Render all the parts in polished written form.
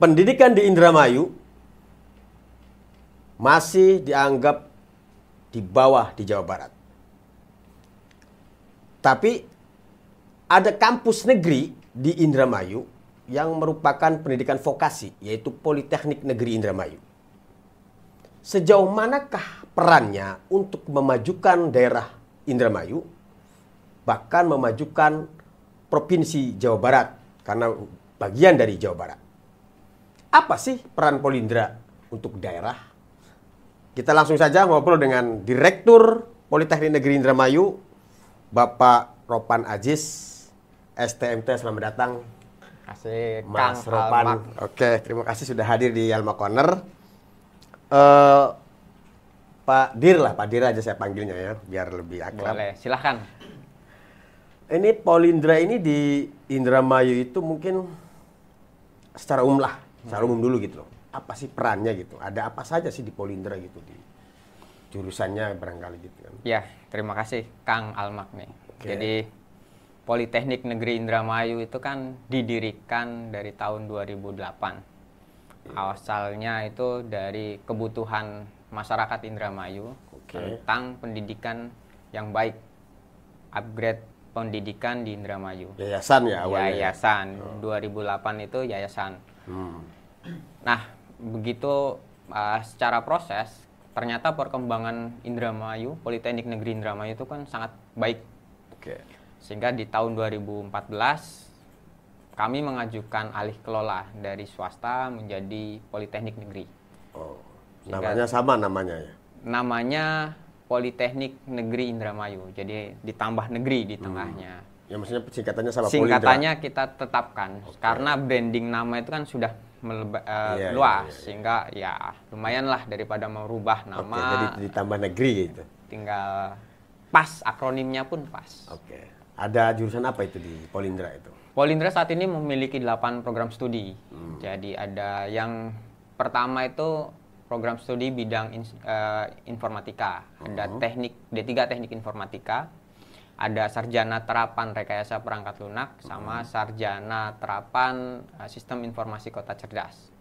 pendidikan di Indramayu masih dianggap di bawah di Jawa Barat. Tapi ada kampus negeri di Indramayu yang merupakan pendidikan vokasi, yaitu Politeknik Negeri Indramayu. Sejauh manakah perannya untuk memajukan daerah Indramayu, bahkan memajukan Provinsi Jawa Barat, karena bagian dari Jawa Barat. Apa sih peran Polindra untuk daerah? Kita langsung saja ngobrol dengan Direktur Politeknik Negeri Indramayu, Bapak Ropan Aziz, STMT. Selamat datang, Kasih Mas Kang Ropan. Almak. Oke, terima kasih sudah hadir di Alma Corner. Pak Dir lah, Pak Dir aja saya panggilnya ya, biar lebih akrab. Boleh, silahkan. Ini Polindra ini di Indramayu itu mungkin secara umum lah, secara umum dulu gitu loh. Apa sih perannya gitu? Ada apa saja sih di Polindra gitu, di jurusannya barangkali gitu kan? Ya, terima kasih Kang Almak nih. Oke. Jadi Politeknik Negeri Indramayu itu kan didirikan dari tahun 2008. Asalnya itu dari kebutuhan masyarakat Indramayu tentang pendidikan yang baik, upgrade pendidikan di Indramayu. Yayasan ya awalnya. Yayasan, 2008 itu yayasan. Nah, begitu secara proses, ternyata perkembangan Indramayu, Politeknik Negeri Indramayu itu kan sangat baik. Oke. Sehingga di tahun 2014, kami mengajukan alih kelola dari swasta menjadi Politeknik Negeri. Oh, Sehingga namanya sama namanya ya? namanya Politeknik Negeri Indramayu, jadi ditambah negeri di tengahnya. Ya maksudnya singkatannya sama Singkatannya kita tetapkan, karena branding nama itu kan sudah luas, sehingga ya lumayan lah daripada merubah nama. Oke, jadi ditambah negeri gitu. Tinggal pas, akronimnya pun pas. Oke. Ada jurusan apa itu di Polindra itu? Polindra saat ini memiliki 8 program studi. Jadi ada yang pertama itu program studi bidang informatika. Ada teknik D3 teknik informatika. Ada sarjana terapan rekayasa perangkat lunak sama sarjana terapan sistem informasi kota cerdas.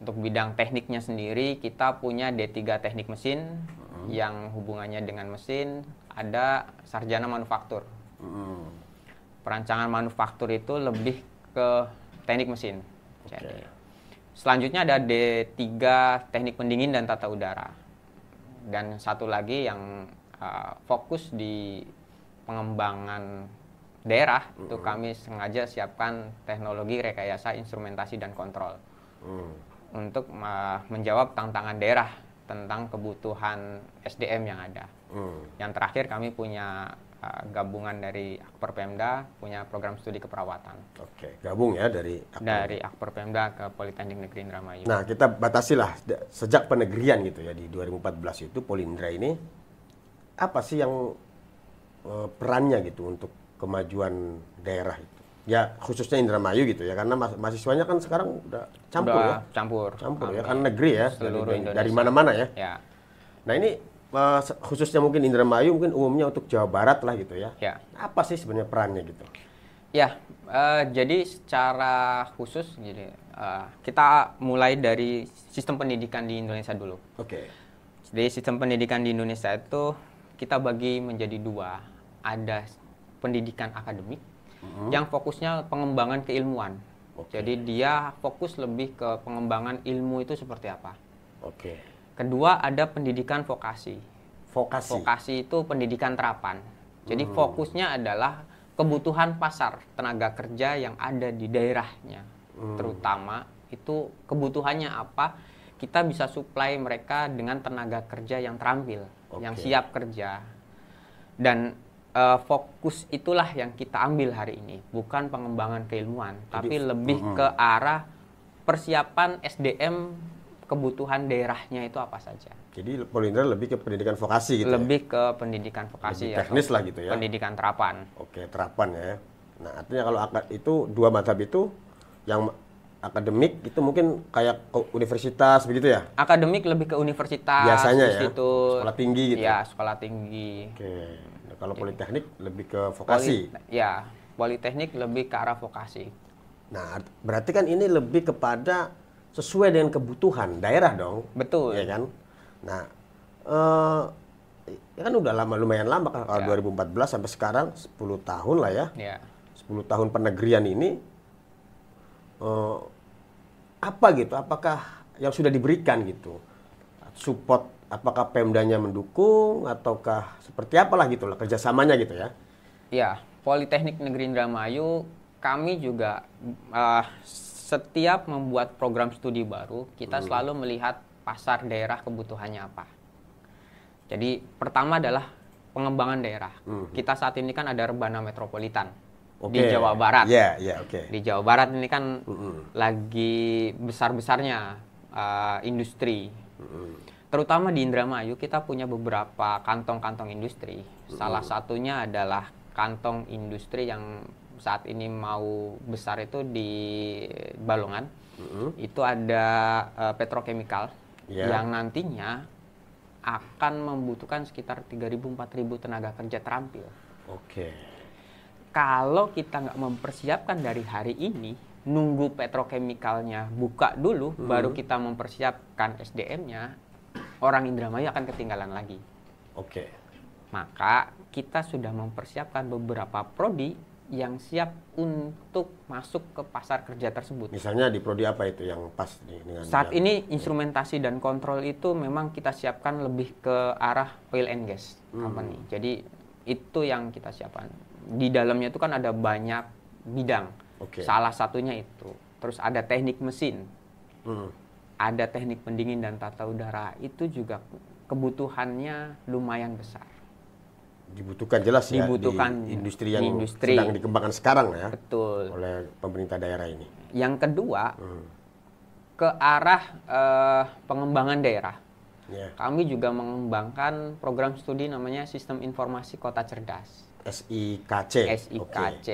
Untuk bidang tekniknya sendiri kita punya D3 teknik mesin yang hubungannya dengan mesin. Ada sarjana manufaktur. Perancangan manufaktur itu lebih ke teknik mesin. Jadi, selanjutnya ada D3 teknik pendingin dan tata udara. Dan satu lagi yang fokus di pengembangan daerah, itu kami sengaja siapkan teknologi rekayasa instrumentasi dan kontrol. Untuk menjawab tantangan daerah tentang kebutuhan SDM yang ada. Yang terakhir kami punya gabungan dari Akper Pemda, punya program studi keperawatan. Oke, gabung ya dari Akper Pemda ke Politeknik Negeri Indramayu. Nah, kita batasilah sejak penegrian gitu ya di 2014 itu Polindra ini apa sih yang perannya gitu untuk kemajuan daerah itu? Ya khususnya Indramayu gitu ya, karena mahasiswanya kan sekarang udah campur ya, kan negeri ya, dari mana-mana ya. Nah ini khususnya mungkin Indramayu, mungkin umumnya untuk Jawa Barat lah gitu ya. Apa sih sebenarnya perannya gitu? Ya, jadi secara khusus jadi kita mulai dari sistem pendidikan di Indonesia dulu. Oke. Jadi sistem pendidikan di Indonesia itu kita bagi menjadi dua. Ada pendidikan akademik yang fokusnya pengembangan keilmuan. Jadi dia fokus lebih ke pengembangan ilmu itu seperti apa. Kedua ada pendidikan vokasi. Vokasi itu pendidikan terapan. Jadi fokusnya adalah kebutuhan pasar tenaga kerja yang ada di daerahnya. Terutama itu kebutuhannya apa, kita bisa supply mereka dengan tenaga kerja yang terampil, yang siap kerja. Dan fokus itulah yang kita ambil hari ini, bukan pengembangan keilmuan, tapi lebih ke arah persiapan SDM kebutuhan daerahnya itu apa saja. Jadi Polindra lebih ke pendidikan vokasi gitu. Lebih ke pendidikan vokasi ya. Teknis lah gitu ya. Pendidikan terapan. Oke, terapan ya. Nah, artinya kalau itu dua mazhab itu yang akademik itu mungkin kayak universitas begitu ya? Akademik lebih ke universitas. Biasanya ya. Institut, sekolah tinggi gitu. Ya, sekolah tinggi. Oke. Nah, kalau politeknik lebih ke vokasi. Politeknik lebih ke arah vokasi. Nah, berarti kan ini lebih kepada sesuai dengan kebutuhan daerah dong. Betul. Ya kan? Nah, ya kan udah lama, lumayan lama kan, 2014 sampai sekarang 10 tahun lah ya. Ya. 10 tahun penegrian ini, apa gitu? Apakah yang sudah diberikan gitu? Support, apakah Pemdanya mendukung ataukah seperti apalah gitulah kerjasamanya gitu ya? Ya, Politeknik Negeri Indramayu kami juga setiap membuat program studi baru, kita selalu melihat pasar daerah kebutuhannya apa. Jadi pertama adalah pengembangan daerah. Kita saat ini kan ada rebana metropolitan di Jawa Barat. Di Jawa Barat ini kan lagi besar-besarnya industri. Terutama di Indramayu kita punya beberapa kantong-kantong industri. Salah satunya adalah kantong industri yang saat ini mau besar itu di Balongan. Itu ada petrochemical yang nantinya akan membutuhkan sekitar 3.000-4.000 tenaga kerja terampil. Kalau kita nggak mempersiapkan dari hari ini, nunggu petrochemicalnya buka dulu, baru kita mempersiapkan SDM-nya, orang Indramayu akan ketinggalan lagi. Maka kita sudah mempersiapkan beberapa prodi yang siap untuk masuk ke pasar kerja tersebut. Misalnya di prodi apa itu yang pas dengan saat ini instrumentasi dan kontrol itu memang kita siapkan lebih ke arah oil and gas company. Jadi itu yang kita siapkan. Di dalamnya itu kan ada banyak bidang. Salah satunya itu. Terus ada teknik mesin. Ada teknik pendingin dan tata udara. Itu juga kebutuhannya lumayan besar. Dibutuhkan jelas ya di industri yang sedang dikembangkan sekarang ya. Betul. Oleh pemerintah daerah ini. Yang kedua, ke arah pengembangan daerah. Kami juga mengembangkan program studi namanya Sistem Informasi Kota Cerdas. SIKC. SIKC.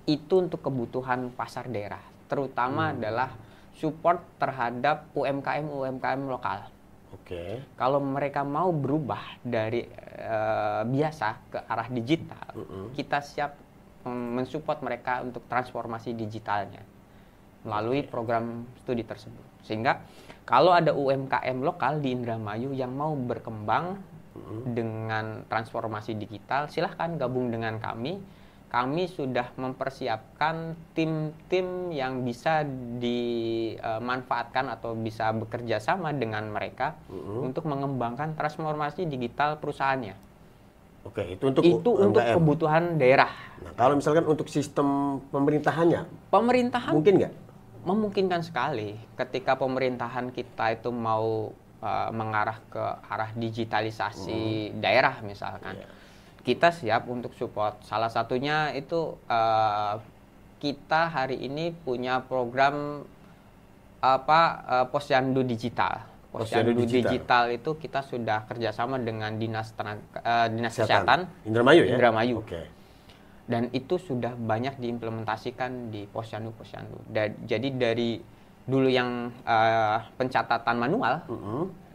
Itu untuk kebutuhan pasar daerah. Terutama adalah support terhadap UMKM lokal. Kalau mereka mau berubah dari biasa ke arah digital, kita siap mensupport mereka untuk transformasi digitalnya melalui program studi tersebut. Sehingga kalau ada UMKM lokal di Indramayu yang mau berkembang dengan transformasi digital, silahkan gabung dengan kami. Kami sudah mempersiapkan tim-tim yang bisa dimanfaatkan atau bisa bekerja sama dengan mereka untuk mengembangkan transformasi digital perusahaannya. Itu untuk kebutuhan daerah. Nah, kalau misalkan untuk sistem pemerintahan mungkin nggak? Memungkinkan sekali. Ketika pemerintahan kita itu mau mengarah ke arah digitalisasi daerah misalkan. Kita siap untuk support. Salah satunya itu kita hari ini punya program Posyandu Digital. Posyandu Digital itu kita sudah kerjasama dengan Dinas Kesehatan Indramayu. Dan itu sudah banyak diimplementasikan di Posyandu. Jadi dari dulu yang pencatatan manual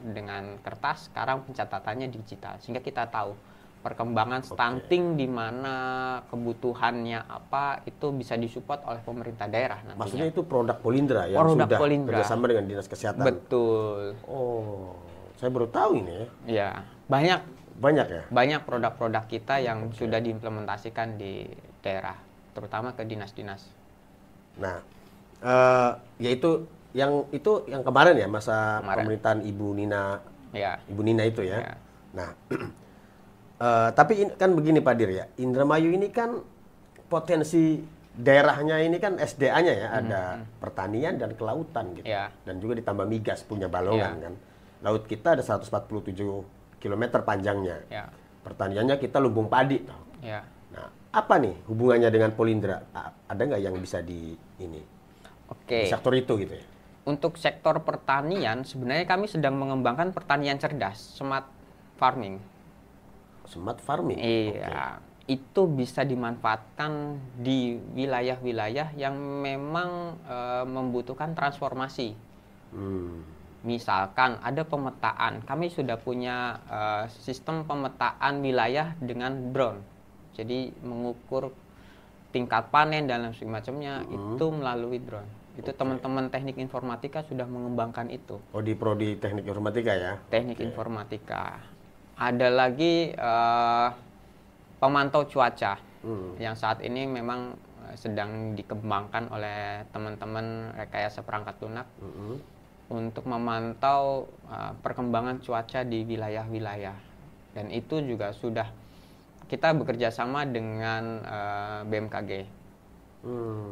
dengan kertas, sekarang pencatatannya digital. Sehingga kita tahu perkembangan stunting di mana kebutuhannya apa itu bisa disupport oleh pemerintah daerah nantinya. Maksudnya itu produk Polindra yang sudah kerjasama dengan Dinas Kesehatan. Betul. Saya baru tahu ini ya. Iya, banyak ya. Banyak produk-produk kita yang sudah diimplementasikan di daerah, terutama ke dinas-dinas. Nah, yaitu yang kemarin ya masa pemerintahan Ibu Nina. Ibu Nina itu ya. Nah. Tapi kan begini Pak Dir ya, Indramayu ini kan potensi daerahnya ini kan SDA-nya ya, ada pertanian dan kelautan gitu. Dan juga ditambah migas punya Balongan kan. Laut kita ada 147 km panjangnya. Pertaniannya kita lumbung padi. Nah, apa nih hubungannya dengan Polindra? Ada nggak yang bisa di sektor itu gitu ya? Untuk sektor pertanian, sebenarnya kami sedang mengembangkan pertanian cerdas, smart farming. Smart farming? Iya, itu bisa dimanfaatkan di wilayah-wilayah yang memang membutuhkan transformasi. Misalkan ada pemetaan, kami sudah punya sistem pemetaan wilayah dengan drone. Jadi mengukur tingkat panen dan lain sebagainya itu melalui drone. Itu teman-teman teknik informatika sudah mengembangkan itu. Oh, di prodi teknik informatika ya? Teknik informatika. Ada lagi pemantau cuaca yang saat ini memang sedang dikembangkan oleh teman-teman rekayasa perangkat lunak untuk memantau perkembangan cuaca di wilayah-wilayah. Dan itu juga sudah kita bekerja sama dengan BMKG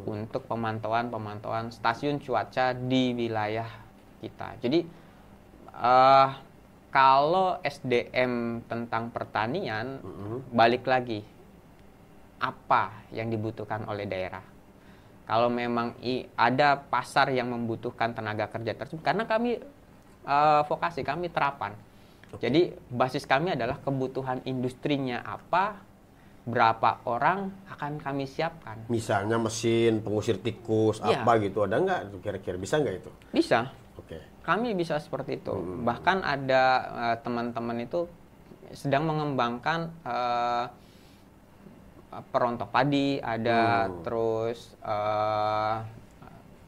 untuk pemantauan stasiun cuaca di wilayah kita. Jadi kalau SDM tentang pertanian, balik lagi apa yang dibutuhkan oleh daerah. Kalau memang ada pasar yang membutuhkan tenaga kerja tersebut, karena kami vokasi kami terapan. Jadi basis kami adalah kebutuhan industrinya apa, berapa orang akan kami siapkan. Misalnya mesin pengusir tikus apa gitu, ada nggak kira-kira, bisa nggak itu? Bisa. Oke. Kami bisa seperti itu. Bahkan ada teman-teman itu sedang mengembangkan perontok padi, ada terus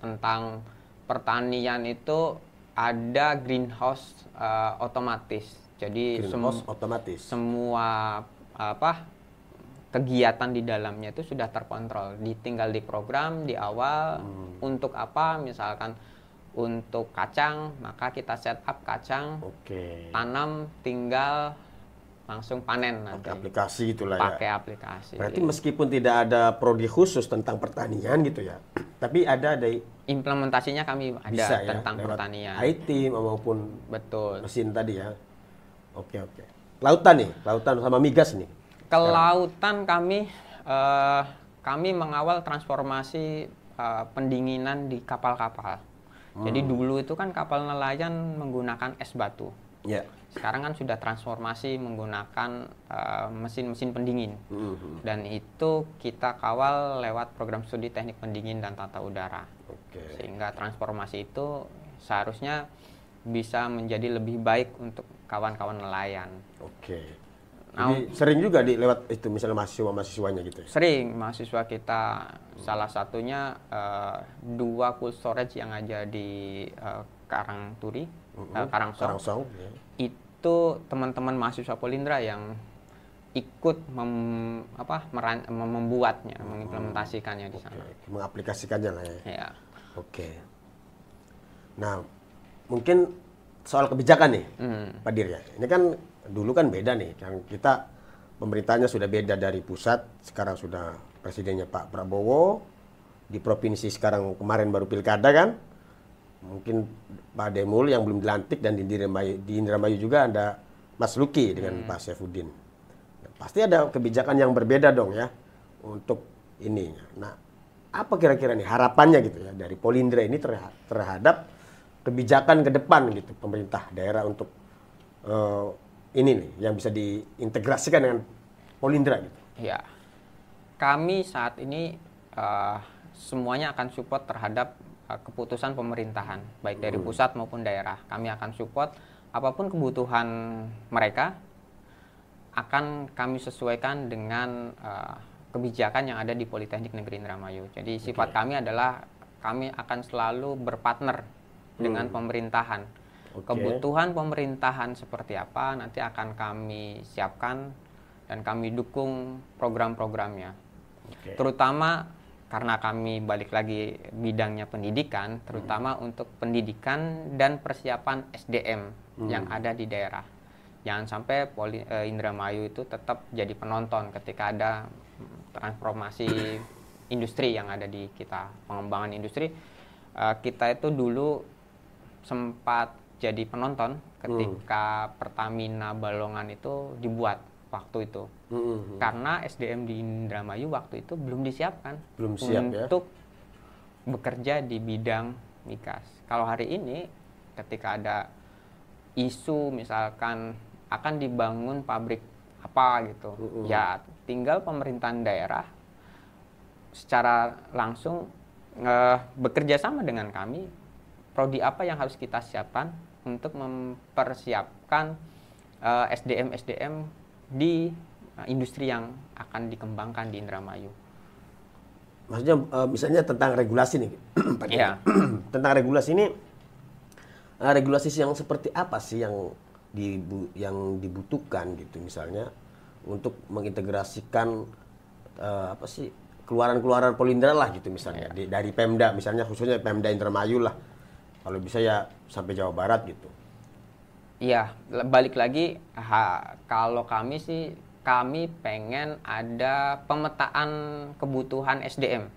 tentang pertanian itu ada greenhouse otomatis. Jadi otomatis. Semua kegiatan di dalamnya itu sudah terkontrol. Tinggal diprogram di awal untuk apa, misalkan untuk kacang, maka kita set up kacang, tanam, tinggal langsung panen nanti. Pakai aplikasi itulah ya. Pakai aplikasi. Berarti meskipun tidak ada prodi khusus tentang pertanian gitu ya, tapi ada implementasinya kami ada bisa, tentang ya, pertanian. IT maupun betul mesin tadi ya. Oke. Lautan nih, lautan sama migas nih. Kelautan kami mengawal transformasi pendinginan di kapal-kapal. Jadi dulu itu kan kapal nelayan menggunakan es batu. Ya. Sekarang kan sudah transformasi menggunakan mesin-mesin pendingin. Dan itu kita kawal lewat program studi teknik pendingin dan tata udara. Sehingga transformasi itu seharusnya bisa menjadi lebih baik untuk kawan-kawan nelayan. Jadi sering juga lewat itu misalnya mahasiswanya gitu ya? Sering, mahasiswa kita salah satunya 2 cold storage yang ada di Karangturi, Karangsong. Ya. Itu teman-teman mahasiswa Polindra yang ikut membuatnya, mengimplementasikannya di sana. Mengaplikasikannya lah ya. Ya. Nah, mungkin soal kebijakan nih, Pak Dir ya. Ini kan dulu kan beda nih, yang kita pemerintahnya sudah beda dari pusat, sekarang sudah presidennya Pak Prabowo, di provinsi sekarang kemarin baru pilkada kan, mungkin Pak Demul yang belum dilantik, dan di Indramayu juga ada Mas Luki dengan Pak Saifuddin. Nah, pasti ada kebijakan yang berbeda dong ya untuk ini. Nah, apa kira-kira nih harapannya gitu ya dari Polindra ini terhadap kebijakan ke depan gitu pemerintah daerah untuk ini nih yang bisa diintegrasikan dengan Polindra gitu. Ya, kami saat ini semuanya akan support terhadap keputusan pemerintahan, baik dari pusat maupun daerah. Kami akan support apapun kebutuhan mereka, akan kami sesuaikan dengan kebijakan yang ada di Politeknik Negeri Indramayu. Jadi sifat kami adalah kami akan selalu berpartner dengan pemerintahan. Kebutuhan pemerintahan seperti apa nanti akan kami siapkan dan kami dukung program-programnya. Terutama karena kami balik lagi bidangnya pendidikan, terutama untuk pendidikan dan persiapan SDM yang ada di daerah. Jangan sampai Indramayu itu tetap jadi penonton ketika ada transformasi industri yang ada di kita, pengembangan industri. Kita itu dulu sempat jadi penonton ketika Pertamina Balongan itu dibuat waktu itu. Karena SDM di Indramayu waktu itu belum disiapkan untuk bekerja di bidang migas. Kalau hari ini ketika ada isu misalkan akan dibangun pabrik apa gitu, ya tinggal pemerintahan daerah secara langsung bekerja sama dengan kami, prodi apa yang harus kita siapkan untuk mempersiapkan SDM di industri yang akan dikembangkan di Indramayu. Maksudnya misalnya tentang regulasi nih, Pak Kiai. Iya. Tentang regulasi ini, regulasi yang seperti apa sih yang dibutuhkan gitu misalnya untuk mengintegrasikan apa sih keluaran-keluaran Polindra lah gitu misalnya dari Pemda misalnya khususnya Pemda Indramayu lah. Kalau bisa ya sampai Jawa Barat gitu. Iya, balik lagi kalau kami sih kami pengen ada pemetaan kebutuhan SDM.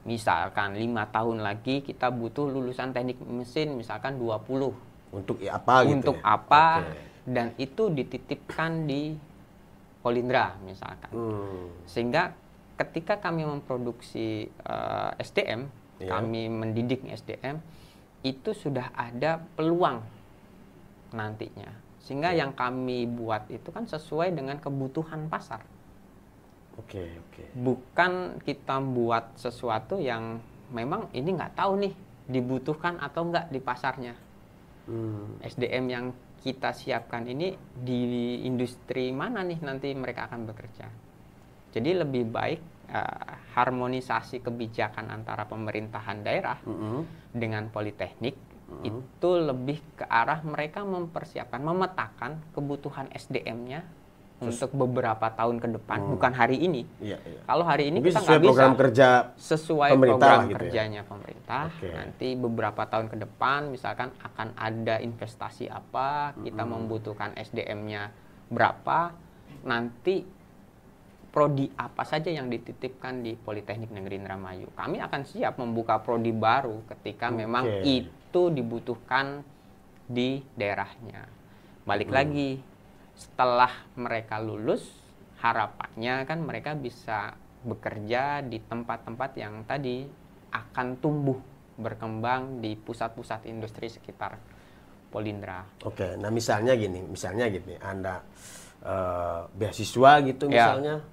Misalkan 5 tahun lagi kita butuh lulusan teknik mesin misalkan 20. Untuk apa gitu? Untuk ya? apa? Oke. Dan itu dititipkan di Polindra misalkan. Sehingga ketika kami memproduksi SDM, kami mendidik SDM, itu sudah ada peluang nantinya. Sehingga yang kami buat itu kan sesuai dengan kebutuhan pasar. Oke. Bukan kita buat sesuatu yang memang ini nggak tahu nih dibutuhkan atau nggak di pasarnya. SDM yang kita siapkan ini di industri mana nih nanti mereka akan bekerja. Jadi lebih baik harmonisasi kebijakan antara pemerintahan daerah dengan politeknik itu lebih ke arah mereka mempersiapkan, memetakan kebutuhan SDM-nya untuk beberapa tahun ke depan, bukan hari ini. Iya. Kalau hari ini Mungkin kita sesuai nggak bisa program kerja sesuai pemerintah program gitu ya? kerjanya pemerintah. Oke. Nanti beberapa tahun ke depan, misalkan akan ada investasi apa, kita membutuhkan SDM-nya berapa, nanti prodi apa saja yang dititipkan di Politeknik Negeri Indramayu. Kami akan siap membuka prodi baru ketika memang itu dibutuhkan di daerahnya. Balik lagi, setelah mereka lulus, harapannya kan mereka bisa bekerja di tempat-tempat yang tadi akan tumbuh berkembang di pusat-pusat industri sekitar Polindra. Oke, nah misalnya gini, Anda beasiswa gitu misalnya,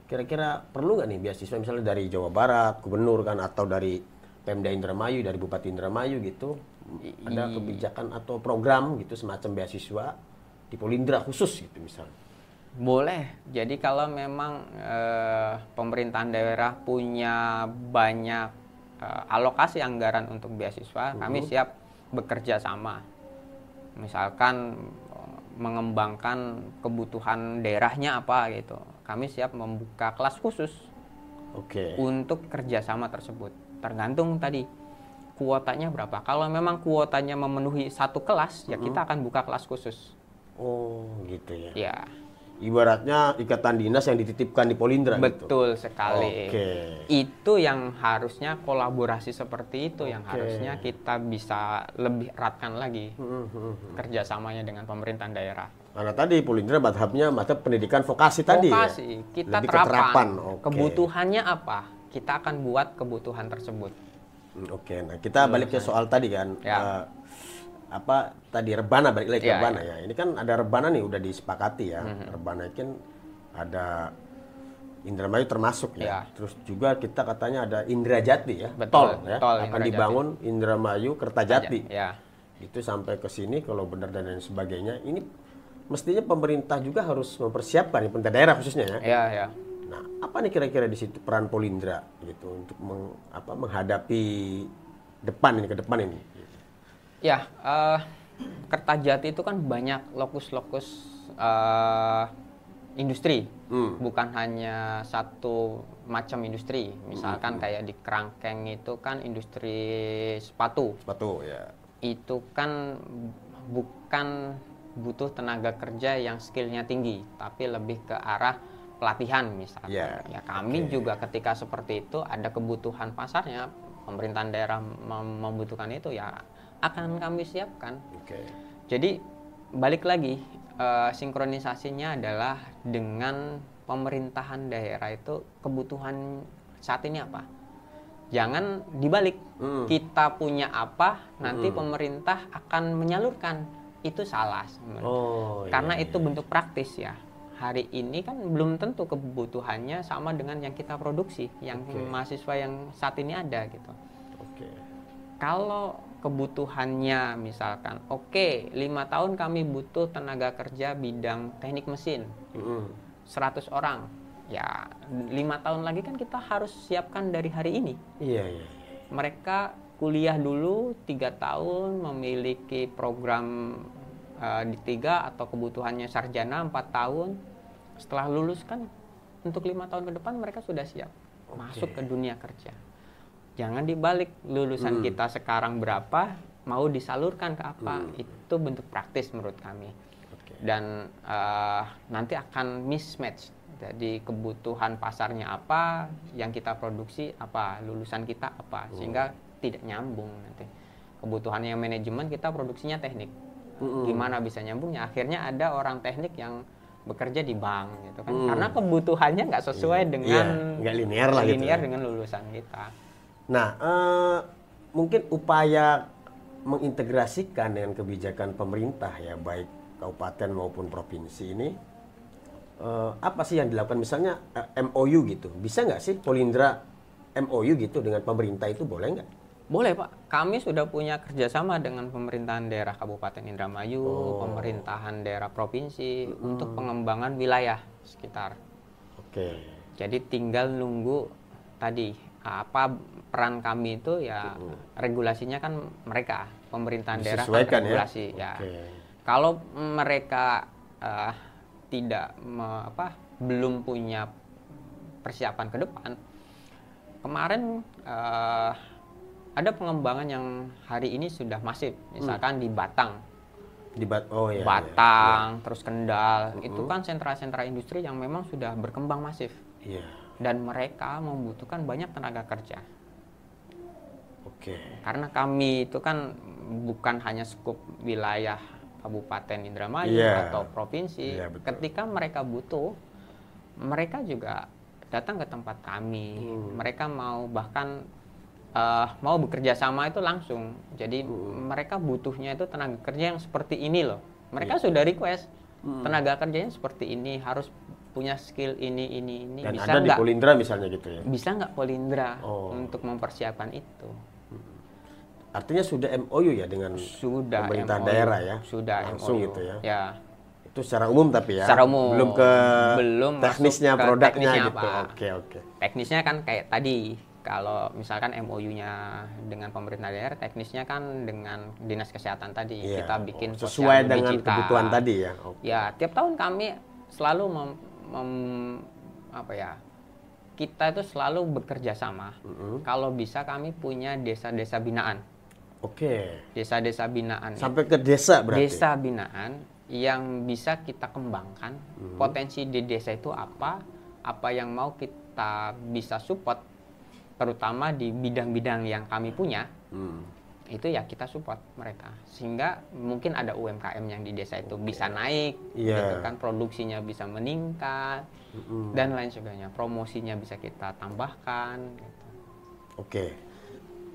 kira-kira perlu nggak nih beasiswa misalnya dari Jawa Barat, gubernur kan, atau dari Pemda Indramayu, dari Bupati Indramayu gitu, ada kebijakan atau program gitu semacam beasiswa di Polindra khusus gitu misalnya? Boleh. Jadi kalau memang pemerintahan daerah punya banyak alokasi anggaran untuk beasiswa, kami siap bekerja sama. Misalkan mengembangkan kebutuhan daerahnya apa gitu, kami siap membuka kelas khusus untuk kerjasama tersebut. Tergantung tadi kuotanya berapa. Kalau memang kuotanya memenuhi satu kelas, ya kita akan buka kelas khusus. Oh gitu ya. Ya. Ibaratnya ikatan dinas yang dititipkan di Polindra. Betul gitu. sekali. Itu yang harusnya kolaborasi seperti itu yang harusnya kita bisa lebih eratkan lagi kerjasamanya dengan pemerintahan daerah. Karena tadi Polindra madhabnya madhab pendidikan vokasi tadi ya? Kita lebih terapan. Kebutuhannya apa? Kita akan buat kebutuhan tersebut. Nah kita balik ke soal tadi kan. Apa tadi rebana, balik lagi ke rebana ya. Ini kan ada rebana nih udah disepakati ya. Rebana kan ada Indramayu termasuk ya. Terus juga kita katanya ada Indrajati ya. Betul, tol ya. tol Akan Indrajati. dibangun Indramayu Kertajati. Ya. Itu sampai ke sini kalau benar dan lain sebagainya. Ini mestinya pemerintah juga harus mempersiapkan, pemerintah daerah khususnya ya. Iya. Nah, apa nih kira-kira di situ peran Polindra gitu untuk menghadapi ke depan ini? Ya, Kertajati itu kan banyak lokus-lokus industri, bukan hanya satu macam industri. Misalkan kayak di Kerangkeng itu kan industri sepatu. Sepatu ya. Itu kan bukan butuh tenaga kerja yang skillnya tinggi, tapi lebih ke arah pelatihan misalnya. Ya kami juga ketika seperti itu ada kebutuhan pasarnya, pemerintahan daerah membutuhkan itu ya akan kami siapkan. Jadi balik lagi sinkronisasinya adalah dengan pemerintahan daerah itu kebutuhan saat ini apa. Jangan dibalik, kita punya apa nanti pemerintah akan menyalurkan, itu salah sebenarnya. Karena itu bentuk praktis ya. Hari ini kan belum tentu kebutuhannya sama dengan yang kita produksi, yang mahasiswa yang saat ini ada gitu. Kalau kebutuhannya misalkan 5 tahun kami butuh tenaga kerja bidang teknik mesin 100 orang, ya 5 tahun lagi kan kita harus siapkan dari hari ini. Iya, iya. Mereka kuliah dulu 3 tahun, memiliki program D3 atau kebutuhannya sarjana 4 tahun. Setelah lulus kan untuk 5 tahun ke depan mereka sudah siap masuk ke dunia kerja. Jangan dibalik, lulusan kita sekarang berapa, mau disalurkan ke apa. Itu bentuk praktis menurut kami. Dan nanti akan mismatch. Jadi kebutuhan pasarnya apa, yang kita produksi apa, lulusan kita apa, sehingga tidak nyambung nanti. Kebutuhannya manajemen, kita produksinya teknik. Gimana bisa nyambungnya? Akhirnya ada orang teknik yang bekerja di bank gitu kan, karena kebutuhannya nggak sesuai dengan nggak linear lah gitu ya. dengan lulusan kita. Nah, mungkin upaya mengintegrasikan dengan kebijakan pemerintah ya, baik kabupaten maupun provinsi ini, apa sih yang dilakukan? Misalnya MOU gitu, bisa nggak sih Polindra MOU gitu dengan pemerintah, itu boleh nggak? Boleh Pak, kami sudah punya kerjasama dengan pemerintahan daerah Kabupaten Indramayu, pemerintahan daerah provinsi untuk pengembangan wilayah sekitar. Oke. Jadi tinggal nunggu tadi apa peran kami itu ya, regulasinya kan mereka pemerintahan daerah kan regulasi ya. Kalau mereka tidak belum punya persiapan ke depan, kemarin ada pengembangan yang hari ini sudah masif, misalkan di Batang, Batang, terus Kendal, itu kan sentra-sentra industri yang memang sudah berkembang masif, dan mereka membutuhkan banyak tenaga kerja. Karena kami itu kan bukan hanya skup wilayah Kabupaten Indramayu atau provinsi, ketika mereka butuh, mereka juga datang ke tempat kami, mereka mau bahkan mau bekerja sama itu langsung. Jadi mereka butuhnya itu tenaga kerja yang seperti ini loh. Mereka sudah request tenaga kerjanya seperti ini, harus punya skill ini. Dan bisa ada di Polindra misalnya gitu ya? Bisa nggak Polindra untuk mempersiapkan itu? Artinya sudah MOU ya dengan pemerintah daerah ya? Sudah langsung MOU. gitu ya? Ya. Itu secara umum tapi ya? Secara umum. Belum teknisnya, produknya gitu? Oke. Teknisnya kan kayak tadi. Kalau misalkan MOU-nya dengan pemerintah daerah, teknisnya kan dengan dinas kesehatan tadi, kita bikin sesuai dengan kebutuhan tadi ya. Ya, tiap tahun kami selalu kita itu selalu bekerja sama. Kalau bisa kami punya desa-desa binaan. Desa-desa binaan. Sampai ke desa berarti? Desa binaan yang bisa kita kembangkan. Potensi di desa itu apa yang mau kita bisa support, terutama di bidang-bidang yang kami punya, itu ya kita support mereka, sehingga mungkin ada UMKM yang di desa itu bisa naik, gitu kan, produksinya bisa meningkat, dan lain sebagainya, promosinya bisa kita tambahkan. Gitu.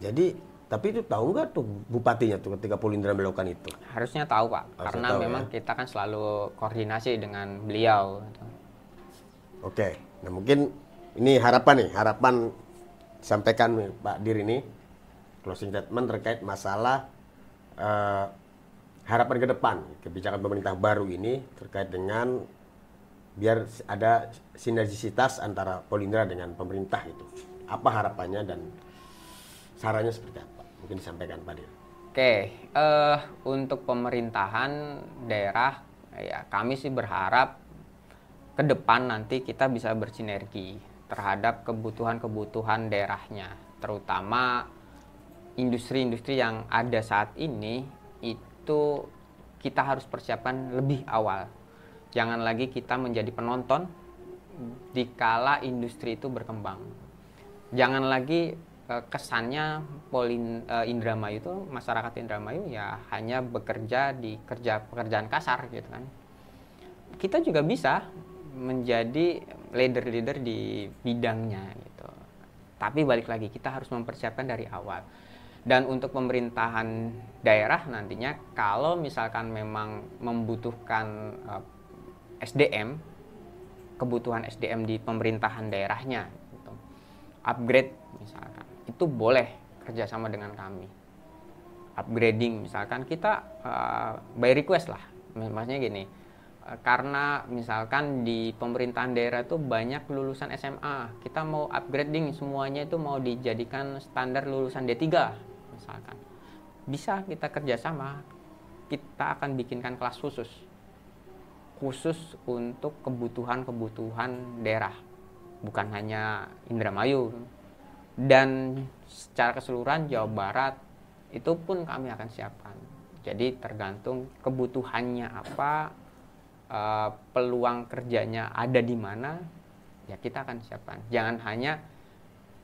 Jadi tapi itu tahu nggak tuh bupatinya tuh ketika Polindra melakukan itu? Harusnya tahu Pak, karena memang kita kan selalu koordinasi dengan beliau. Gitu. Nah mungkin ini harapan sampaikan Pak Dir ini closing statement terkait masalah harapan ke depan kebijakan pemerintah baru ini terkait dengan biar ada sinergisitas antara Polindra dengan pemerintah itu. Apa harapannya dan sarannya seperti apa? Mungkin disampaikan Pak Dir. Untuk pemerintahan daerah ya, kami sih berharap ke depan nanti kita bisa bersinergi terhadap kebutuhan-kebutuhan daerahnya, terutama industri-industri yang ada saat ini itu kita harus persiapkan lebih awal. Jangan lagi kita menjadi penonton dikala industri itu berkembang. Jangan lagi kesannya Indramayu itu, masyarakat Indramayu ya hanya bekerja di pekerjaan kasar gitu kan. Kita juga bisa menjadi leader di bidangnya gitu. Tapi balik lagi kita harus mempersiapkan dari awal. Dan untuk pemerintahan daerah nantinya kalau misalkan memang membutuhkan SDM, kebutuhan SDM di pemerintahan daerahnya gitu, upgrade misalkan, itu boleh kerjasama dengan kami. Upgrading misalkan kita by request lah, maksudnya gini, Karena misalkan di pemerintahan daerah itu banyak lulusan SMA, kita mau upgrading semuanya itu mau dijadikan standar lulusan D3 misalkan. Bisa kita kerjasama, kita akan bikinkan kelas khusus untuk kebutuhan daerah, bukan hanya Indramayu. Dan secara keseluruhan Jawa Barat itu pun kami akan siapkan. Jadi tergantung kebutuhannya apa, peluang kerjanya ada di mana, ya kita akan siapkan. Jangan hanya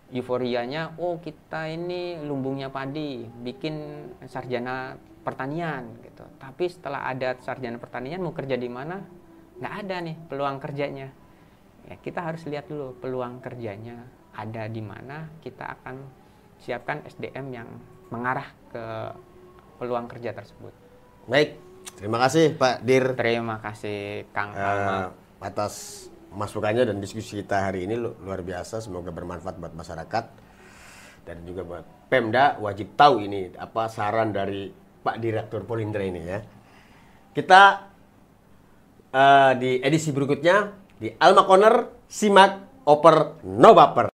euforianya, oh kita ini lumbungnya padi, bikin sarjana pertanian gitu. Tapi setelah ada sarjana pertanian mau kerja di mana, nggak ada nih peluang kerjanya. Ya kita harus lihat dulu peluang kerjanya ada di mana, kita akan siapkan SDM yang mengarah ke peluang kerja tersebut. Baik, terima kasih Pak Dir. Terima kasih Kang Alma atas masukannya dan diskusi kita hari ini luar biasa. Semoga bermanfaat buat masyarakat dan juga buat Pemda. Wajib tahu ini apa saran dari Pak Direktur Polindra ini ya. Kita di edisi berikutnya di Alma Corner, simak oper no baper.